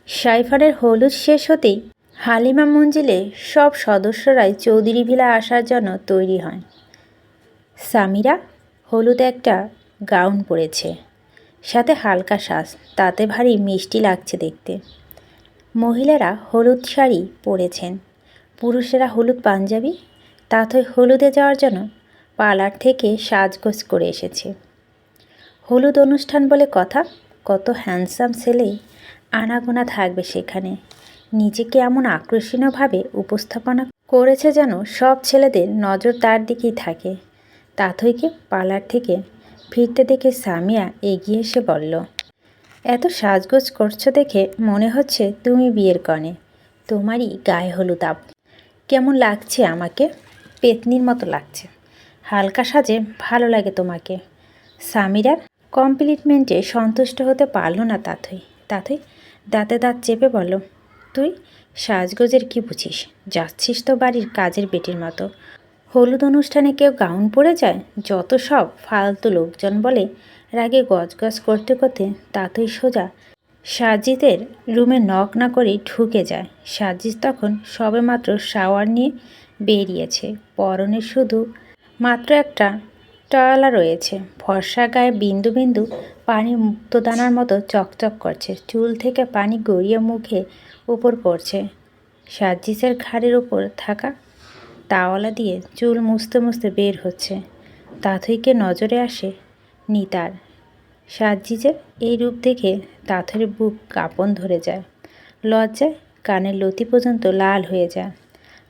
সাইফারের হলুদ শেষ হতেই হালিমা মঞ্জিলে সব সদস্যরাই চৌধুরী ভিলা আসার জন্য তৈরি হয়। সামিরা হলুদ একটা গাউন পরেছে, সাথে হালকা সাজ, তাতে ভারী মিষ্টি লাগছে দেখতে। মহিলারা হলুদ শাড়ি পরেছেন, পুরুষেরা হলুদ পাঞ্জাবি। তাতে হলুদে যাওয়ার জন্য পার্লার থেকে সাজগোজ করে এসেছে। হলুদ অনুষ্ঠান বলে কথা, কত হ্যান্ডসাম ছেলেই আনাগোনা থাকবে সেখানে। নিজেকে এমন আকর্ষণীয়ভাবে উপস্থাপনা করেছে যেন সব ছেলেদের নজর তার দিকেই থাকে। তাথইকে পার্লার থেকে ফিরতে দেখে সামিয়া এগিয়ে এসে বলল, এত সাজগোজ করছো দেখে মনে হচ্ছে তুমি বিয়ের কনে। তোমারই গায়ে হলুদ আপ। কেমন লাগছে আমাকে? পেতনির মতো লাগছে। হালকা সাজে ভালো লাগে তোমাকে। সামিরার কমপ্লিটমেন্টে সন্তুষ্ট হতে পারল না তাথই। দাঁতে দাঁত চেপে বলল, তুই সাজগোজের কি বুঝিস? যাচ্ছিস তো বাড়ির কাজের বেটির মতো। হলুদ অনুষ্ঠানে কেউ গাউন পরে যায়? যত সব ফালতু লোকজন বলে। রাগে গজগজ করতে করতে তাতই সোজা সাজিদের রুমে নক না করেই ঢুকে যায়। সাজিদ তখন সবেমাত্র শাওয়ার নিয়ে বেরিয়েছে। পরনে শুধু মাত্র একটা টয়লা রয়েছে। ফর্সা গায়ে বিন্দু বিন্দু পানি মুক্তদানার মতো চকচক করছে। চুল থেকে পানি গড়িয়ে মুখে উপর পড়ছে। সাজিদের ঘাড়ের উপর থাকা তাওয়ালা দিয়ে চুল মুছতে মুছতে বের হচ্ছে। তাথইকে নজরে আসে নিতার। সাজিদের এই রূপ দেখে তাথইর বুক কাঁপন ধরে যায়। লজ্জায় কানের লতি পর্যন্ত লাল হয়ে যায়।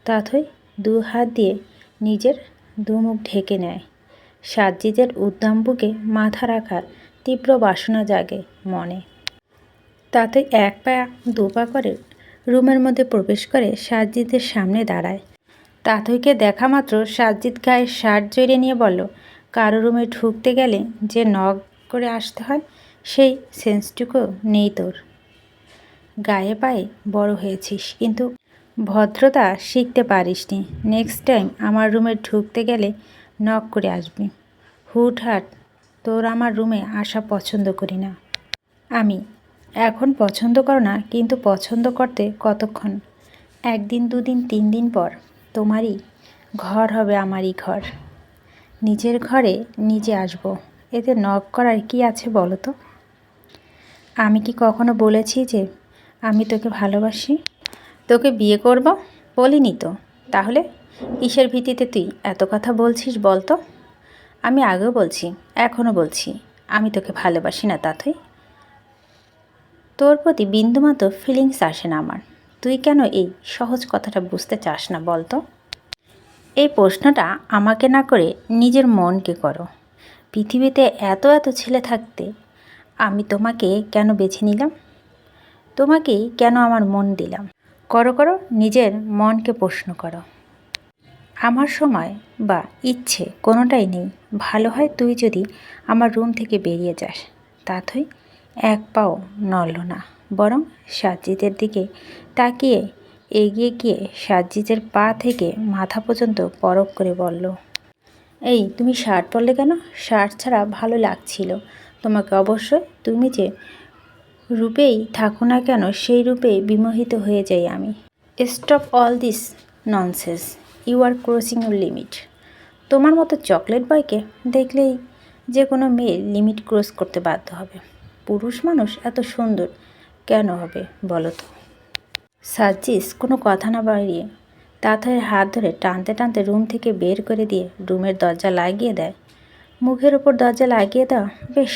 তাথই দু হাত দিয়ে নিজের দুমুখ ঢেকে নেয়। সাজিদের উদ্দাম বুকে মাথা রাখার তীব্র বাসনা জাগে মনে। তাতে এক পা দু পা করে রুমের মধ্যে প্রবেশ করে সাজিদের সামনে দাঁড়ায়। তাথইকে দেখা মাত্র সাজিদ গায়ে শার্ট জড়িয়ে নিয়ে বলল, কারো রুমে ঢুকতে গেলে যে নক করে আসতে হয়, সেই সেন্সটুকু নেই তোর। গায়ে পায়ে বড় হয়েছিস, কিন্তু ভদ্রতা শিখতে পারিসনি। নেক্সট টাইম আমার রুমে ঢুকতে গেলে নক করে আসবি। হুটহাট তোর আমার রুমে আসা পছন্দ করি না আমি। এখন পছন্দ করো না, কিন্তু পছন্দ করতে কতক্ষণ? একদিন, দুদিন, 3 দিন পর তোমারই ঘর হবে আমারই ঘর। নিজের ঘরে নিজে আসবো। এতে নক করার কি আছে বলো তো? আমি কি কখনো বলেছি যে আমি তোকে ভালোবাসি, তোকে বিয়ে করব? বলিনি তো। তাহলে কিসের ভিত্তিতে তুই এত কথা বলছিস বলতো? আমি আগেও বলছি, এখনও বলছি, আমি তোকে ভালোবাসি না তাথই। তোর প্রতি বিন্দুমাত্র ফিলিংস আসে না আমার। তুই কেন এই সহজ কথাটা বুঝতে চাস না বলতো? এই প্রশ্নটা আমাকে না করে নিজের মনকে করো। পৃথিবীতে এত এত ছেলে থাকতে আমি তোমাকে কেন বেছে নিলাম? তোমাকেই কেন আমার মন দিলাম? করো নিজের মনকে প্রশ্ন করো। আমার সময় বা ইচ্ছে কোনোটাই নেই। ভালো হয় তুই যদি আমার রুম থেকে বেরিয়ে যাস। তাথই এক পাও নড়ল না, বরং সাজিদের দিকে তাকিয়ে এগিয়ে গিয়ে সাজিদের পা থেকে মাথা পর্যন্ত পরখ করে বলল, এই তুমি শার্ট পরলে কেন? শার্ট ছাড়া ভালো লাগছিল তোমাকে অবশ্যই। তুমি যে রূপেই থাকো না কেন, সেই রূপে বিমোহিত হয়ে যাই আমি। Stop all this nonsense, you are crossing your limit. তোমার মতো চকলেট বয়কে দেখলেই যে কোনো মেয়ে লিমিট ক্রস করতে বাধ্য হবে। পুরুষ মানুষ এত সুন্দর কেন হবে বলো তো? সাজিস কোনো কথা না বাড়িয়ে তাথইয়ের হাত ধরে টানতে টানতে রুম থেকে বের করে দিয়ে রুমের দরজা লাগিয়ে দেয়। মুখের ওপর দরজা লাগিয়ে দেওয়া বেশ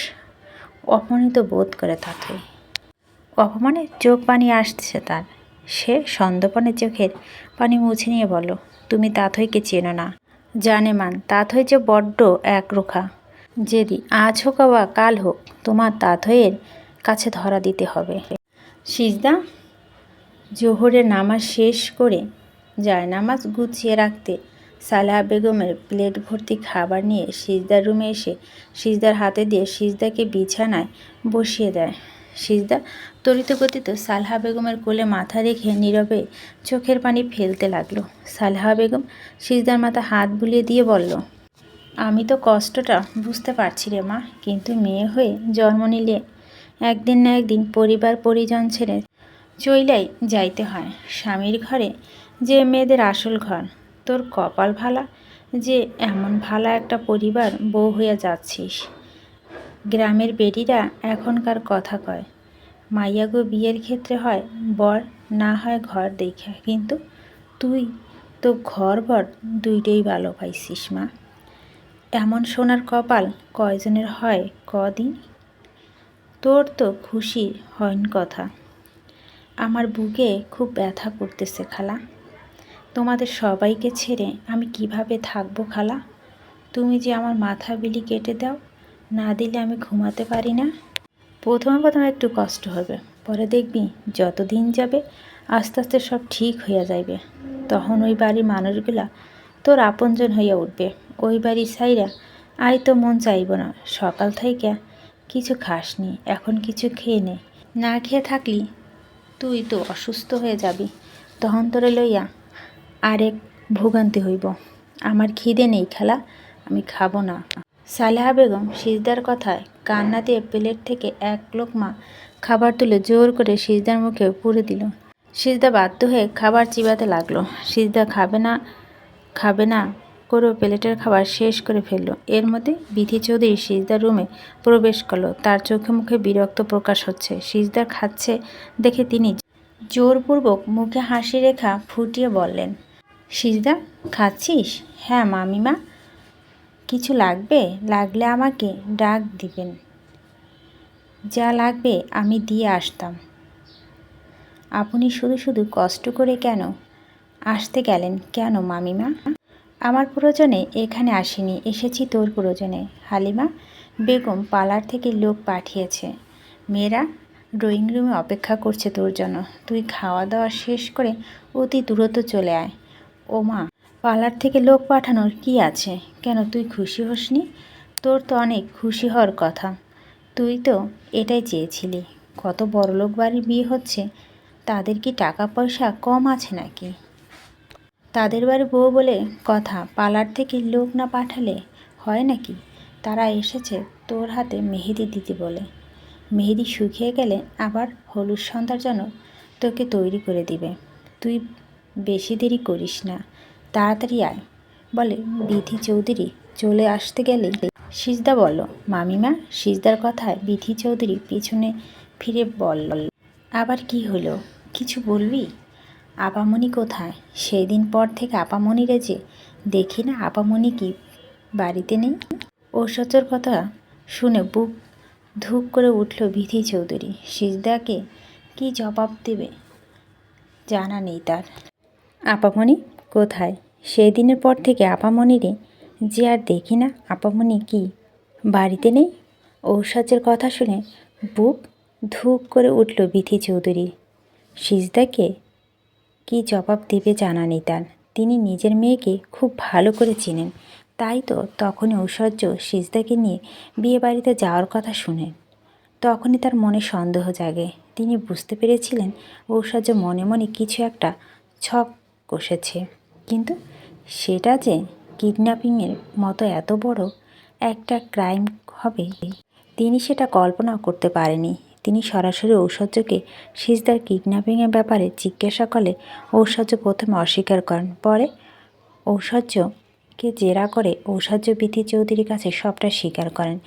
অপমানিত বোধ করে তাথই। অপমানে চোখ পানি আসছে তার। সে সন্দর্পণে চোখের পানি মুছে নিয়ে বলল, তুমি তাথইকে চেনো না। জানে মান, তাথই যে বড্ড একরোখা। যদি আজ হোক বা কাল হোক তোমার তাথইয়ের কাছে ধরা দিতে হবে। সিজদা জোহরের নামাজ শেষ করে জায়নামাজ গুছিয়ে রাখতে সালেহা বেগমের প্লেট ভর্তি খাবার নিয়ে সিজদার রুমে এসে সিজদার হাতে দিয়ে সিজদাকে বিছানায় বসিয়ে দেয়। সিজদা তড়িৎ গতিতে সালেহা বেগমের কোলে মাথা রেখে নীরবে চোখের পানি ফেলতে লাগলো। সালেহা বেগম সিজদার মাথা হাত বুলিয়ে দিয়ে বলল, আমি তো কষ্টটা বুঝতে পারছি রে মা, কিন্তু মেয়ে হয়ে জন্ম নিলে একদিন না একদিন পরিবার পরিজন ছেড়ে চইলাই যাইতে হয় স্বামীর ঘরে, যে মেয়েদের আসল ঘর। তোর কপাল ভালা যে এমন ভালা একটা পরিবার বউ হইয়া যাচ্ছিস। গ্রামের বেটিরা এখনকার কথা কয়, মাইয়াগো বিয়ের ক্ষেত্রে হয় বর, না হয় ঘর দেখা, কিন্তু তুই তো ঘর বর দুইটাই ভালো পাইছিস মা। এমন সোনার কপাল কয়জনের হয় কদিন? তোর তো খুশি হয়ন কথা। আমার বুকে খুব ব্যথা করতেছে খালা। তোমাদের সবাইকে ছেড়ে আমি কিভাবে থাকবো খালা? তুমি যে আমার মাথা বিলি কেটে দাও, না দিলে আমি ঘুমাতে পারি না। প্রথমে একটু কষ্ট হবে, পরে দেখবি যত দিন যাবে আস্তে আস্তে সব ঠিক হইয়া যাইবে। তখন ওই বাড়ির মানুষগুলা তোর আপনজন হইয়া উঠবে। ওই বাড়ি ছাইরা আই তো মন চাইব না। সকাল থেকে কিছু খাসনি, এখন কিছু খেয়ে নে। না খেয়ে থাকলি তুই তো অসুস্থ হয়ে যাবি, তখন তোরে লইয়া আরেক ভোগান্তি হইব। আমার খিদে নেই খালা, আমি খাবো না। সালেহা বেগম সিজদার কথায় কান্না দিয়ে প্লেট থেকে এক লোকমা খাবার তুলে জোর করে সিজদার মুখে পুরে দিল। সিজদা বাধ্য হয়ে খাবার চিবাতে লাগলো। সিজদা খাবে না করেও প্লেটের খাবার শেষ করে ফেললো। এর মধ্যে বিথি চৌধুরী সিজদার রুমে প্রবেশ করলো। তার চোখে মুখে বিরক্ত প্রকাশ হচ্ছে। সিজদার খাচ্ছে দেখে তিনি জোরপূর্বক মুখে হাসি রেখা ফুটিয়ে বললেন, সিজদা খাচ্ছিস? হ্যাঁ মামিমা। কিছু লাগবে? লাগলে আমাকে ডাক দিবেন, যা লাগবে আমি দিয়ে আসতাম। আপনি শুধু শুধু কষ্ট করে কেন আসতে গেলেন কেন মামিমা? আমার প্রয়োজনে এখানে আসিনি, এসেছি তোর প্রয়োজনে। হালিমা বেগম পার্লার থেকে লোক পাঠিয়েছে, মেয়েরা ড্রয়িং রুমে অপেক্ষা করছে তোর জন্য। তুই খাওয়া দাওয়া শেষ করে অতি দ্রুত চলে আয়। ও মা, পার্লার থেকে লোক পাঠানোর কি আছে? কেন তুই খুশি হসনি? তোর তো অনেক খুশি হওয়ার কথা। তুই তো এটাই চেয়েছিলি। কত বড়লোক বাড়ির বিয়ে হচ্ছে, তাদের কি টাকা পয়সা কম আছে নাকি? তাদের বাড়ি বউ বলে কথা, পার্লার থেকে লোক না পাঠালে হয় নাকি? তারা এসেছে তোর হাতে মেহেদি দিতে বলে। মেহেদি শুকিয়ে গেলে আবার হলুদ সন্ধ্যার জন্য তোকে তৈরি করে দিবে। তুই বেশি দেরি করিস না, তাড়াতাড়ি আয়। বলে বিথি চৌধুরী চলে আসতে গেলে সিজদা বলল, মামিমা। সিজদার কথায় বিথি চৌধুরী পিছনে ফিরে বলল, আবার কি হলো? কিছু বলবি? আপামনি কোথায়? সেই দিন পর থেকে আপামনিরে যে দেখি না, আপামনি কি বাড়িতে নেই? ঐশ্বর্যর কথা শুনে বুক ধুপ করে উঠল বিথি চৌধুরী। সিজদাকে কি জবাব দেবে জানা নেই তার। আপামনি কোথায়? সেই দিনের পর থেকে আপামনিরে যে আর দেখি না, আপামনি কি বাড়িতে নেই? ঐশ্বর্যের কথা শুনে বুক ধুপ করে উঠল বিথি চৌধুরী। সিজদাকে কি জবাব দেবে জানা নেই তার। তিনি নিজের মেয়েকে খুব ভালো করে চেনেন, তাই তো তখনই ঐশ্বর্য সিজদাকে নিয়ে বিয়ে বাড়িতে যাওয়ার কথা শুনেন। তখনই তার মনে সন্দেহ জাগে। তিনি বুঝতে পেরেছিলেন ঐশ্বর্য মনে মনে কিছু একটা ছক কষেছে, কিন্তু সেটা যে কিডন্যাপিংয়ের মতো এত বড় একটা ক্রাইম হবে তিনি সেটা কল্পনাও করতে পারেনি। তিনি সরাসরি ঐশ্বর্যকে সিজদার কিডন্যাপিংয়ের ব্যাপারে জিজ্ঞাসা করলে ঐশ্বর্য প্রথমে অস্বীকার করেন। পরে ঐশ্বর্যকে জেরা করে ঐশ্বর্য বিথি চৌধুরীর কাছে সবটা স্বীকার করেন।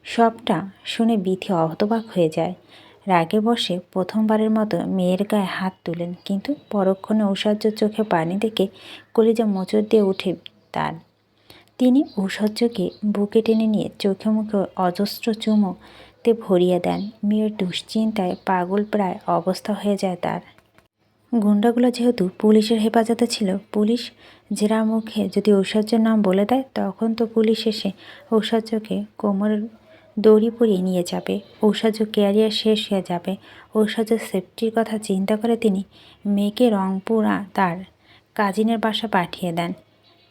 সবটা শুনে বিথি হতবাক হয়ে যায়। রাগে বসে প্রথমবারের মতো মেয়ের গায়ে হাত তুলেন, কিন্তু পরক্ষণে ঐশ্বর্যর চোখে পানি দেখে কলিজা মোচড় দিয়ে ওঠে তার। তিনি ঐশ্বর্যকে বুকে টেনে নিয়ে চোখে মুখে অজস্র চুমোতে ভরিয়ে দেন। মেয়ের দুশ্চিন্তায় পাগল প্রায় অবস্থা হয়ে যায় তার। গুন্ডাগুলো যেহেতু পুলিশের হেফাজতে ছিল, পুলিশ জেরা মুখে যদি ঐশ্বর্যের নাম বলে দেয়, তখন তো পুলিশ এসে ঐশ্বর্যকে কোমরের দড়ি পরিয়ে নিয়ে যাবে। ঐশ্বর্য ক্যারিয়ার শেষ হয়ে যাবে। ঐশ্বর্যের সেফটির কথা চিন্তা করে তিনি মেয়েকে রংপুরা তার কাজিনের বাসা পাঠিয়ে দেন।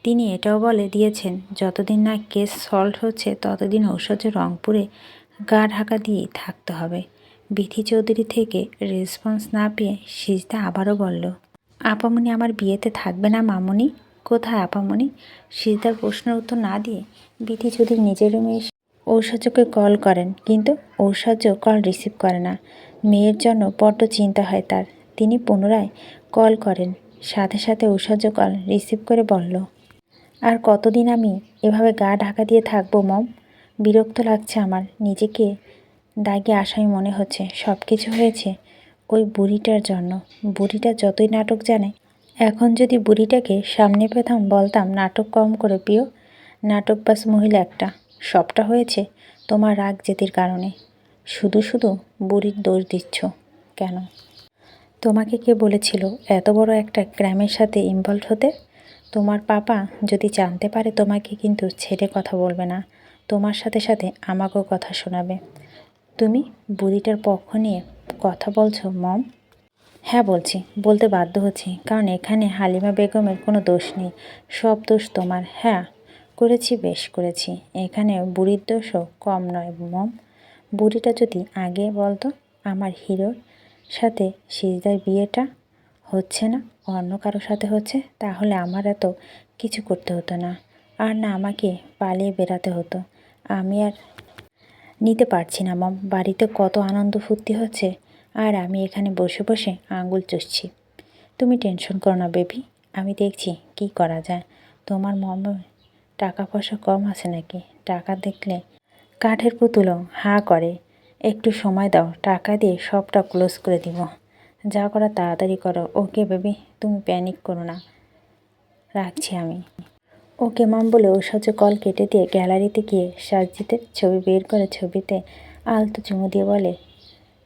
তিনি এটাও বলে দিয়েছেন, যতদিন না কেস সলভ হচ্ছে ততদিন ঐশ্বর্য রংপুরে গা ঢাকা দিয়েই থাকতে হবে। বিথি চৌধুরী থেকে রেসপন্স না পেয়ে সিজদা আবারও বলল, আপামনি আমার বিয়েতে থাকবে না মামনি? কোথায় আপামনি? সিজদার প্রশ্নের উত্তর না দিয়ে বিথি চৌধুরী নিজের রুমে এসে ঐশ্বর্যকে কল করেন, কিন্তু ঐশ্বর্য কল রিসিভ করে না। মেয়ের জন্য বড্ড চিন্তা হয় তার। তিনি পুনরায় কল করেন। সাথে সাথে ঐশ্বর্য কল রিসিভ করে বলল, আর কতদিন আমি এভাবে গা ঢাকা দিয়ে থাকবো মম? বিরক্ত লাগছে আমার, নিজেকে দাগে আসামি মনে হচ্ছে। সব কিছু হয়েছে ওই বুড়িটার জন্য। বুড়িটা যতই নাটক জানে, এখন যদি বুড়িটাকে সামনে পেতাম বলতাম, নাটক কম করে প্রিয়, নাটকবাজ মহিলা একটা। সবটা হয়েছে তোমার রাগ জেদের কারণে। শুধু শুধু বুড়ির দোষ দিচ্ছ কেন? তোমাকে কে বলেছিল এত বড় একটা ক্রাইমের সাথে ইনভলভ হতে? তোমার পাপা যদি জানতে পারে তোমাকে কিন্তু ছেড়ে কথা বলবে না, তোমার সাথে সাথে আমাকেও কথা শোনাবে। তুমি বুড়িটার পক্ষ নিয়ে কথা বলছো মম? হ্যাঁ বলছি, বলতে বাধ্য হচ্ছি, কারণ এখানে হালিমা বেগমের কোনো দোষ নেই, সব দোষ তোমার। হ্যাঁ করেছি, বেশ করেছি। এখানে বুড়ির দোষও কম নয় মম। বুড়িটা যদি আগে বলতো আমার হিরোর সাথে সিজদার বিয়েটা হচ্ছে না, অন্য কারোর সাথে হচ্ছে, তাহলে আমার এত কিছু করতে হতো না, আর না আমাকে পালিয়ে বেড়াতে হতো। আমি আর নিতে পারছি না মম। বাড়িতে কত আনন্দ ফুর্তি হচ্ছে, আর আমি এখানে বসে বসে আঙুল চুষছি। তুমি টেনশন করো না বেবি, আমি দেখছি কি করা যায়। তোমার মমে টাকা পয়সা কম আছে নাকি? টাকা দেখলে কাঠের পুতুলও হাঁ করে। একটু সময় দাও, টাকা দিয়ে সবটা ক্লোজ করে দিব। যা করা তাড়াতাড়ি করো। ওকে বেবি, তুমি প্যানিক করো না, রাখছি আমি। ওকে মম বলে ঐশ্বর্য কল কেটে দিয়ে গ্যালারিতে গিয়ে সাজিদের ছবি বের করে ছবিতে আলতো চুমু দিয়ে বলে,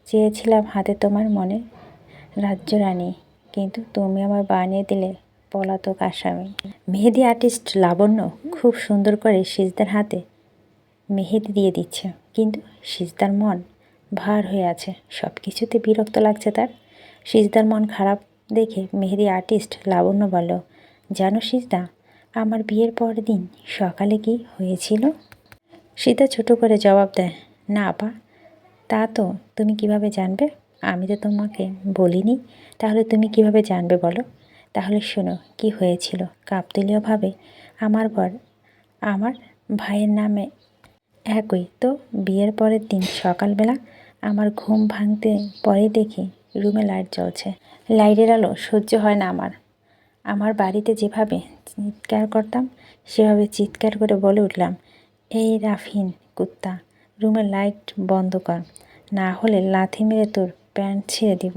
চেয়েছিলাম হাতে তোমার মনে রাজ্য রানী, কিন্তু তুমি আমার বানিয়ে দিলে পলাতক আসামি। মেহেদি আর্টিস্ট লাবণ্য খুব সুন্দর করে সিজদার হাতে মেহেদি দিয়ে দিচ্ছে, কিন্তু সিজদার মন ভার হয়ে আছে। সব কিছুতে বিরক্ত লাগছে তার। সিজদার মন খারাপ দেখে মেহেদি আর্টিস্ট লাবণ্য বলল, জানো সিজদা, আমার বিয়ের পরের দিন সকালে কি হয়েছিল? সীতা ছোট করে জবাব দেয়, না আপা। তা তো তুমি কিভাবে জানবে? আমি তো তোমাকে বলিনি, তাহলে তুমি কিভাবে জানবে বলো? তাহলে শোনো কি হয়েছিল। কাকতালীয়ভাবে আমার বর আমার ভাইয়ের নামে একই তো। বিয়ের পরের দিন সকালবেলা আমার ঘুম ভাঙতে পরেই দেখি রুমে লাইট জ্বলছে। লাইটের আলো সহ্য হয় না আমার। আমার বাড়িতে যেভাবে চিৎকার করতাম সেভাবে চিৎকার করে বলে উঠলাম, এই রাফিন কুত্তা, রুমের লাইট বন্ধ কর, না হলে লাথি মেরে তোর প্যান্ট ছিঁড়ে দিব।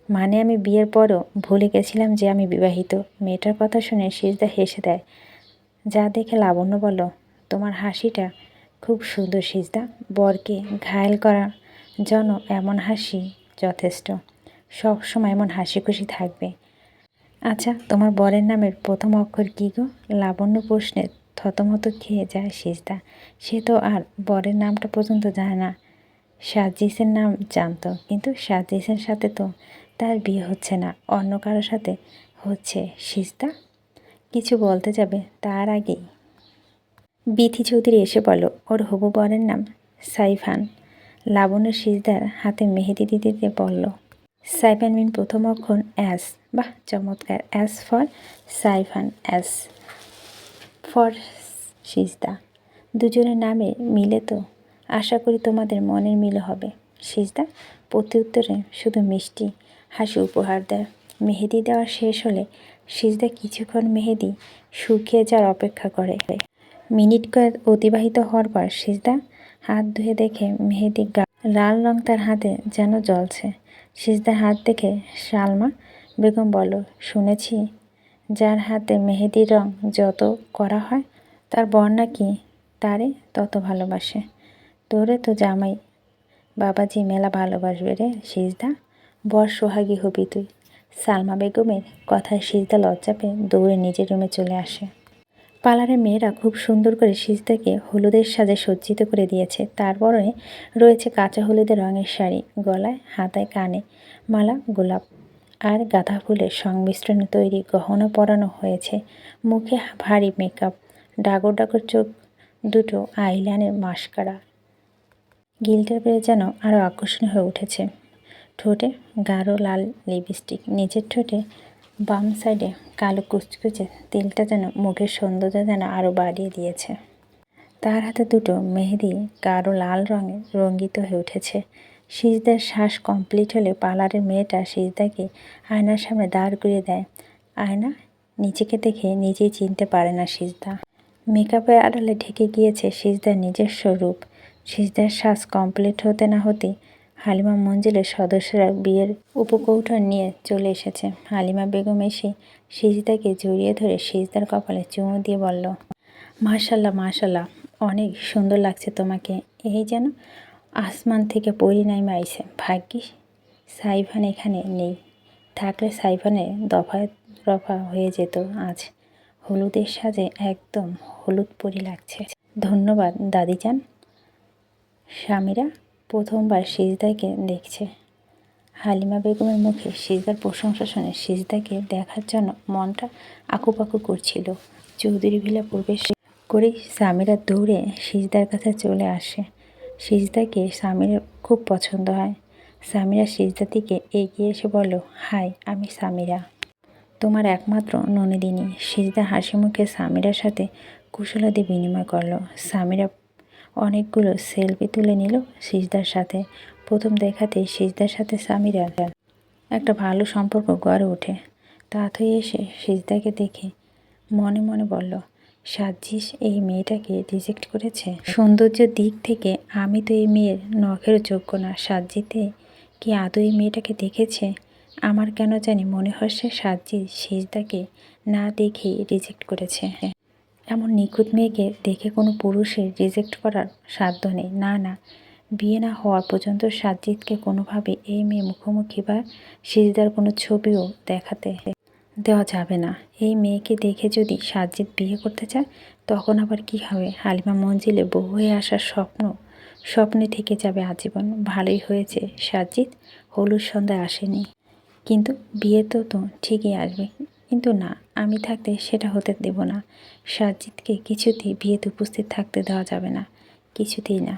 মানে আমি বিয়ের পরও ভুলে গেছিলাম যে আমি বিবাহিত। মেয়েটার কথা শুনে সিজদা হেসে দেয়। যা দেখে লাবণ্য বলল, তোমার হাসিটা খুব সুন্দর সিজদা। বরকে ঘায়েল করার জন্য এমন হাসি যথেষ্ট। সব সময় এমন হাসি খুশি থাকবে। আচ্ছা তোমার বরের নামের প্রথম অক্ষর কী গো? লাবণ্য প্রশ্নে থতমত খেয়ে যায় সিজদা। সে তো আর বরের নামটা পর্যন্ত জানে না। সাজিসের নাম জানতো, কিন্তু সাজিসের সাথে তো তার বিয়ে হচ্ছে না, অন্য কারোর সাথে হচ্ছে। সিজদা কিছু বলতে যাবে তার আগেই বিথি চৌধুরী এসে বলল, ওর হবু বরের নাম সাইফান। লাবণ্য সিজদার হাতে মেহেদি দিতে দিতে বলল, সাইফান মিন প্রথম অক্ষর অ্যাস। বাহ চমৎকার। As for Saifan, as for সিজদা। দুজনের নামে মিলে তো, আশা করি তোমাদের মনের মিল হবে। সিজদা প্রতি উত্তরে শুধু মিষ্টি হাসি উপহার দেয়। মেহেদি দেওয়া শেষ হলে সিজদা কিছুক্ষণ মেহেদি শুকিয়ে যাওয়ার অপেক্ষা করে। মিনিট কয়েক অতিবাহিত হওয়ার পর সিজদা হাত ধুয়ে দেখে মেহেদি লাল রং তার হাতে যেন জ্বলছে। সিজদার হাত দেখে সালমা বেগম বলল, শুনেছি যার হাতে মেহেদির রং যত করা হয় তার বর নাকি তারে তত ভালোবাসে। তোরে তো জামাই বাবাজি মেলা ভালোবাসবে রে সিজদা, বর সোহাগী হবি তুই। সালমা বেগমের কথায় সিজদা লজ্জা পেয়ে দৌড়ে নিজের রুমে চলে আসে। পার্লারের মেয়েরা খুব সুন্দর করে সিজদাকে হলুদের সাজে সজ্জিত করে দিয়েছে। তার পরনে রয়েছে কাঁচা হলুদের রঙের শাড়ি, গলায় হাতায় কানে মালা গোলাপ আর গাঁদা ফুলের সংমিশ্রণে তৈরি গহনা পরানো হয়েছে। মুখে ভারী মেকআপ, ডাগর ডাগর চোখ দুটো আইল্যান্ডের মাস্কারা গিল্টার পেয়ে যেন আরও আকর্ষণীয় হয়ে উঠেছে। ঠোঁটে গাঢ় লাল লিপস্টিক, নিচের ঠোঁটে বাম সাইডে কালো কুচকুচে তিলটা যেন মুখের সৌন্দর্য যেন আরও বাড়িয়ে দিয়েছে। তার হাতে দুটো মেহেদি গাঢ় লাল রঙে রঙ্গিত হয়ে উঠেছে। সিজদার শ্বাস কমপ্লিট হলে পার্লারের মেয়েটা সিজদাকে আয়নার সামনে দাঁড় করিয়ে দেয়। আয়না, নিজেকে দেখে নিজেই চিনতে পারে না সিজদা। মেকআপের আড়ালে ঢেকে গিয়েছে সিজদার নিজস্ব রূপ। সিজদার শ্বাস কমপ্লিট হতে না হতেই হালিমা মঞ্জিলের সদস্যরা বিয়ের উপকৌঠন নিয়ে চলে এসেছে। হালিমা বেগম এসে সিজদাকে জড়িয়ে ধরে সিজদার কপালে চুমু দিয়ে বলল, মাশাল্লাহ মাশাল্লাহ, অনেক সুন্দর লাগছে তোমাকে। এই যেন আসমান থেকে পরি নাইমা আইছে। ভাগ্যিস সাইফান এখানে নেই, থাকলে সাইফানের দফায় রফা হয়ে যেত আজ। হলুদের সাজে একদম হলুদ পরি লাগছে। ধন্যবাদ দাদিজান। স্বামীরা প্রথমবার সিজদাকে দেখছে। হালিমা বেগমের মুখে সিজদার প্রশংসা শুনে সিজদাকে দেখার জন্য মনটা আকুপাকু করছিল। চৌধুরী ভিলা প্রবেশ করেই স্বামীরা দৌড়ে সিজদার কাছে চলে আসে। সিজদাকে স্বামীর খুব পছন্দ হয়। স্বামীরা সিজদার দিকে এগিয়ে এসে বলল, হাই, আমি স্বামীরা, তোমার একমাত্র ননিদিনী। সিজদা হাসি মুখে স্বামীরার সাথে কুশলাদি বিনিময় করলো। স্বামীরা অনেকগুলো সেলফি তুলে নিল সিজদার সাথে। প্রথম দেখাতেই সিজদার সাথে স্বামীরা একটা ভালো সম্পর্ক গড়ে ওঠে। তাড়াতাড়ি এসে সিজদাকে দেখে মনে মনে বলল, সাজ্জিস এই মেয়েটাকে রিজেক্ট করেছে। সৌন্দর্যের দিক থেকে আমি তো এই মেয়ের নখেরও যোগ্য না। সাজ্জিতে কি আদৌ এই মেয়েটাকে দেখেছে? আমার কেন জানি মনে হচ্ছে সাজ্জিস সিজদাকে না দেখেই রিজেক্ট করেছে। এমন নিখুঁত মেয়েকে দেখে কোনো পুরুষের রিজেক্ট করার সাধ্য নেই। না না, বিয়ে না হওয়া পর্যন্ত সাজ্জিদকে কোনোভাবে এই মেয়ে মুখোমুখি বা সিজদার কোনো ছবিও দেখাতে দেওয়া যাবে না। এই মেয়েকে দেখে যদি সাজ্জিদ বিয়ে করতে চায় তখন আবার কি হবে? হালিমা মঞ্জিলে বউ হয়ে আসার স্বপ্নে থেকে যাবে আজীবন। ভালোই হয়েছে সাজ্জিদ হলুদ সন্ধ্যায় আসেনি, কিন্তু বিয়ে তো ঠিকই আসবে। কিন্তু না, আমি থাকতে সেটা হতে দেব না। সাজ্জিদকে কিছুতেই বিয়েতে উপস্থিত থাকতে দেওয়া যাবে না, কিছুতেই না।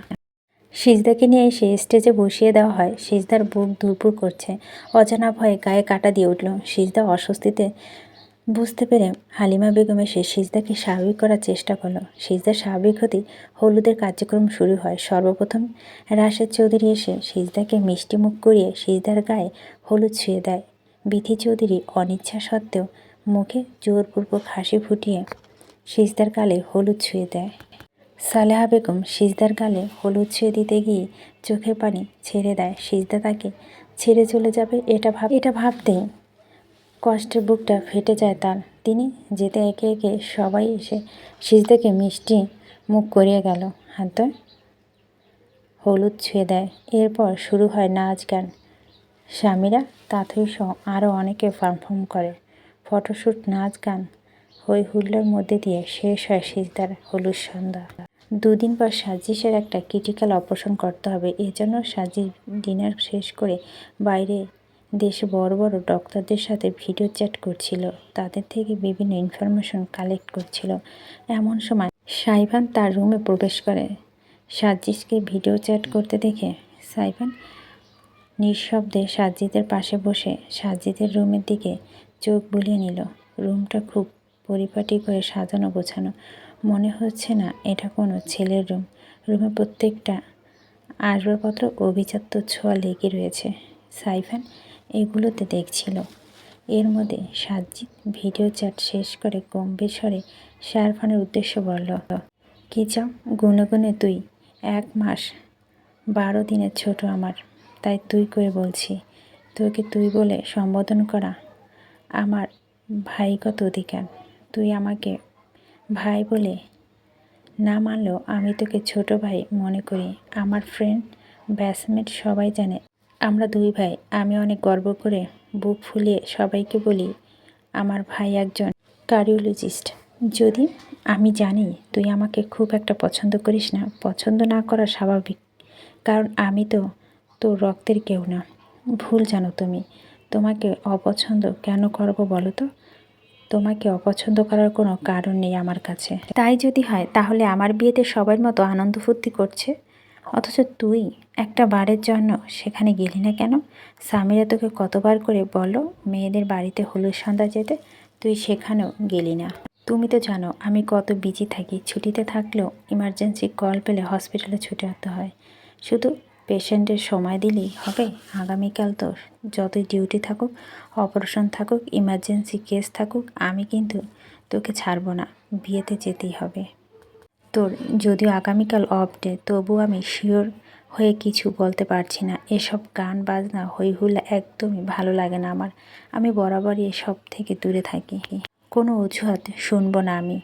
সিজদাকে নিয়ে এসে স্টেজে বসিয়ে দেওয়া হয়। সিজদার বুক ধুরপুর করছে। অজানা ভয়ে গায়ে কাটা দিয়ে উঠল। সিজদা অস্বস্তিতে বুঝতে পেরে হালিমা বেগম এসে সিজদাকে স্বাভাবিক করার চেষ্টা করলো। সিজদা স্বাভাবিক হতেই হলুদের কার্যক্রম শুরু হয়। সর্বপ্রথম রাশেদ চৌধুরী এসে সিজদাকে মিষ্টি মুখ করিয়ে সিজদার গায়ে হলুদ ছুঁয়ে দেয়। বিথি চৌধুরী অনিচ্ছা সত্ত্বেও মুখে জোরপূর্বক হাসি ফুটিয়ে সিজদার গালে হলুদ ছুঁয়ে দেয়। সালেহা বেগম সিজদার গালে হলুদ ছুঁয়ে দিতে গিয়ে চোখের পানি ছেড়ে দেয়। সিজদা তাকে ছেড়ে চলে যাবে এটা ভাবতেই কষ্টের বুকটা ফেটে যায় তার। তিনি যেতে একে একে সবাই এসে সিজদাকে মিষ্টি মুখ করিয়ে গেল, হাতে হলুদ ছুঁয়ে দেয়। এরপর শুরু হয় নাচ গান। স্বামীরা, তাঁতই সহ আরও অনেকে পারফর্ম করে। ফটোশ্যুট, নাচ গান, হই হুল্লোর মধ্যে দিয়ে শেষ হয় সিজদার হলুদ সন্ধ্যা। দুদিন পর সাজ্জিসের একটা ক্রিটিক্যাল অপারেশন করতে হবে। এজন্য সাজ্জিস ডিনার শেষ করে বাইরে দেশে বড় বড় ডক্টরদের সাথে ভিডিও চ্যাট করছিল। তাদের থেকে বিভিন্ন ইনফরমেশন কালেক্ট করছিল। এমন সময় সাইফান তার রুমে প্রবেশ করে। সাজ্জিসকে ভিডিও চ্যাট করতে দেখে সাইফান নিঃশব্দে সাজ্জিদের পাশে বসে সাজ্জিদের রুমের দিকে চোখ বুলিয়ে নিল। রুমটা খুব পরিপাটি করে সাজানো গোছানো। মনে হচ্ছে না এটা কোনো ছেলের রুম। রুমে প্রত্যেকটা আসবাবপত্র অভিজাত্য ছোঁয়া লেগে রয়েছে। সাইফান এগুলোতে দেখছিল। এর মধ্যে সাজ্জিদ ভিডিও চ্যাট শেষ করে গম্ভীর স্বরে শাহরুখানের উদ্দেশ্যে বলল, কী চাও? গুনে গুনে তুই 1 মাস 12 দিনের ছোট আমার, তাই তুই করে বলছি। তোকে তুই বলে সম্বোধন করা আমার ভাইগত অধিকার। তুই আমাকে ভাই বলে না মানলেও আমি তোকে ছোট ভাই মনে করি। আমার ফ্রেন্ড, ব্যাচমেট সবাই জানে আমরা 2 ভাই। আমি অনেক গর্ব করে বুক ফুলিয়ে সবাইকে বলি আমার ভাই একজন কার্ডিওলজিস্ট। যদি আমি জানি তুই আমাকে খুব একটা পছন্দ করিস না, পছন্দ না করা স্বাভাবিক, কারণ আমি তো তোর রক্তের কেউ না। ভুল জানো তুমি। তোমাকে অপছন্দ কেন করবো বলো তো? তোমাকে অপছন্দ করার কোনো কারণ নেই আমার কাছে। তাই যদি হয় তাহলে আমার বিয়েতে সবার মতো আনন্দ ফুর্তি করছে, অথচ তুই একটা বারের জন্য সেখানে গেলি না কেন? স্বামীরা তোকে কতবার করে বলো মেয়েদের বাড়িতে হলুদ সন্ধ্যা যেতে, তুই সেখানেও গেলি না। তুমি তো জানো আমি কত বিজি থাকি। ছুটিতে থাকলেও ইমার্জেন্সি কল পেলে হসপিটালে ছুটে আসতে হয়। শুধু পেশেন্টের সময় দিলেই হবে? আগামীকাল তোর যতই ডিউটি থাকুক, অপারেশন থাকুক, ইমার্জেন্সি কেস থাকুক, আমি কিন্তু তোকে ছাড়বো না, বিয়েতে যেতেই হবে। তোর যদিও আগামীকাল অফ ডে, তবু আমি শিওর হয়ে কিছু বলতে পারছি না। এসব গান বাজনা হইহুল্লা একদমই ভালো লাগে না আমার। আমি বরাবরই এসব থেকে দূরে থাকি। কোনো অজুহাত শুনবো না আমি।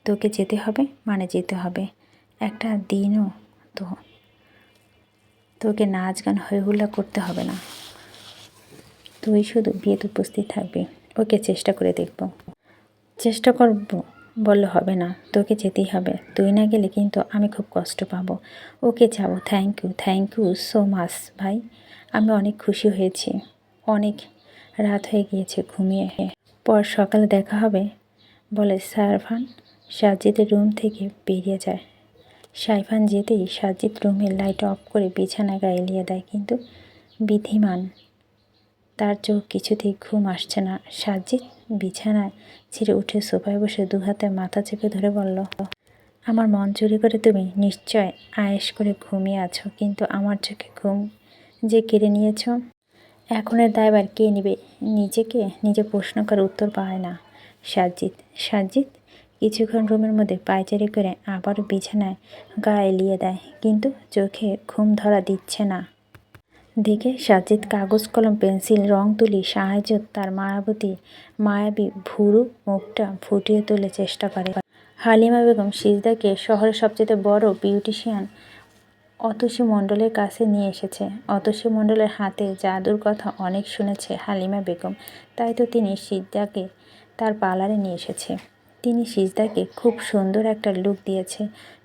তোকে যেতে হবে মানে যেতে হবে। একটা দিনও তোকে নাচ গান হইহুল্লা করতে হবে না। তুই শুধু বিয়েতে উপস্থিত থাকবি। ওকে, চেষ্টা করে দেখব। চেষ্টা করব বললে হবে না, তোকে যেতেই হবে। তুই না গেলে কিন্তু আমি খুব কষ্ট পাবো। ওকে, যাবো। থ্যাংক ইউ সো মাচ ভাই। আমি অনেক খুশি হয়েছি। অনেক রাত হয়ে গিয়েছে, ঘুমিয়ে পর সকালে দেখা হবে বলে সারফান সাজিদের রুম থেকে বেরিয়ে যায়। সাইফান যেতেই সাজিদ রুমের লাইট অফ করে বিছানা গায়ে এলিয়ে দেয়, কিন্তু বিধিমান তার চোখ কিছুতেই ঘুম আসছে না। সাজিদ বিছানায় ছিঁড়ে উঠে সোফায় বসে দু হাতে মাথা চেপে ধরে বলল, আমার মন চুরি করে তুমি নিশ্চয় আয়েশ করে ঘুমিয়ে আছো, কিন্তু আমার চোখে ঘুম যে কেড়ে নিয়েছ। এখন এর দায়ভার কে নেবে? নিজে প্রশ্ন করে উত্তর পায় না সাজিদ কিছুক্ষণ রুমের মধ্যে পায়চারি করে আবারও বিছানায় গা এলিয়ে দেয়, কিন্তু চোখে ঘুম ধরা দিচ্ছে না। দেখে সাজিদ কাগজ কলম পেন্সিল রং তুলি সাহায্য তার মায়াবী ভুরু মুখটা ফুটিয়ে তুলে চেষ্টা করে। হালিমা বেগম সিজদাকে শহরের সবচেয়ে বড় বিউটিশিয়ান অতসী মণ্ডলের কাছে নিয়ে এসেছে। অতসী মণ্ডলের হাতে জাদুর কথা অনেক শুনেছে হালিমা বেগম, তাই তো তিনি সিজদাকে তার পার্লারে নিয়ে এসেছে। তিনি সিজদাকে খুব সুন্দর একটা লুক দিয়েছে।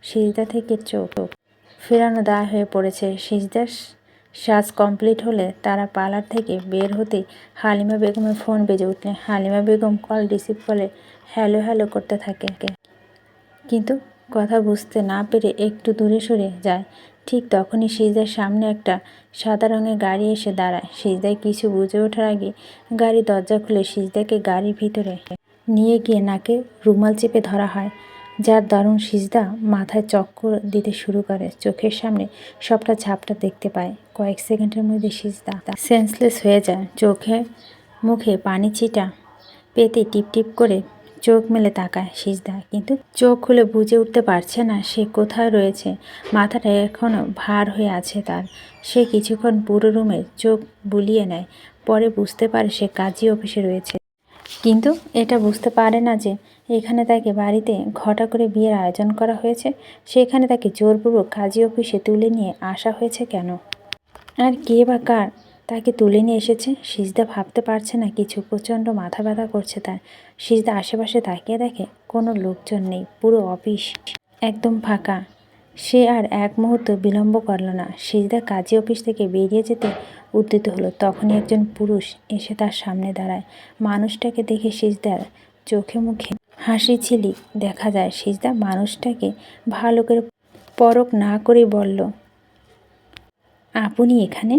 সিজদা থেকে চোখ ফেরানো দায় হয়ে পড়েছে। সিজদার সাজ কমপ্লিট হলে তারা পার্লার থেকে বের হতেই হালিমা বেগমের ফোন বেজে উঠলে হালিমা বেগম কল রিসিভ করে হ্যালো করতে থাকে, কিন্তু কথা বুঝতে না পেরে একটু দূরে সরে যায়। ঠিক তখনই সিজদার সামনে একটা সাদা রঙের গাড়ি এসে দাঁড়ায়। সিজদায় কিছু বুঝে ওঠার আগে গাড়ি দরজা খুলে সিজদাকে গাড়ির ভিতরে নিয়ে গিয়ে নাকে রুমাল চেপে ধরা হয়, যার দারুণ সিজদা মাথায় চক্কর দিতে শুরু করে। চোখের সামনে সবটা ঝাপটা দেখতে পায়। কয়েক সেকেন্ডের মধ্যে সিজদা সেন্সলেস হয়ে যায়। চোখে মুখে পানি ছিটা পেতে টিপ করে চোখ মেলে তাকায় সিজদা, কিন্তু চোখ খুলে বুঝে উঠতে পারছে না সে কোথায় রয়েছে। মাথাটা এখনও ভার হয়ে আছে তার। সে কিছুক্ষণ পুরো রুমে চোখ বুলিয়ে নেয়, পরে বুঝতে পারে সে কাজী অফিসে রয়েছে, কিন্তু এটা বুঝতে পারে না যে এখানে তাকে বাড়িতে ঘটা করে বিয়ের আয়োজন করা হয়েছে। সেখানে তাকে জোরপূর্বক কাজী অফিসে তুলে নিয়ে আসা হয়েছে কেন, আর কে বা কার তাকে তুলে নিয়ে এসেছে সিজদা ভাবতে পারছে না কিছু। প্রচণ্ড মাথা ব্যথা করছে তার। সিজদা আশেপাশে তাকিয়ে দেখে কোনো লোকজন নেই, পুরো অফিস একদম ফাঁকা। সে আর এক মুহূর্ত বিলম্ব করল না। সিজদা কাজী অফিস থেকে বেরিয়ে যেতে উদ্যত হলো, তখনই একজন পুরুষ এসে তার সামনে দাঁড়ায়। মানুষটাকে দেখে সিজদার চোখে মুখে হাসি ঝিলিক দেখা যায়। সিজদা মানুষটাকে ভালো করে পরখ না করেই বলল, আপনি এখানে?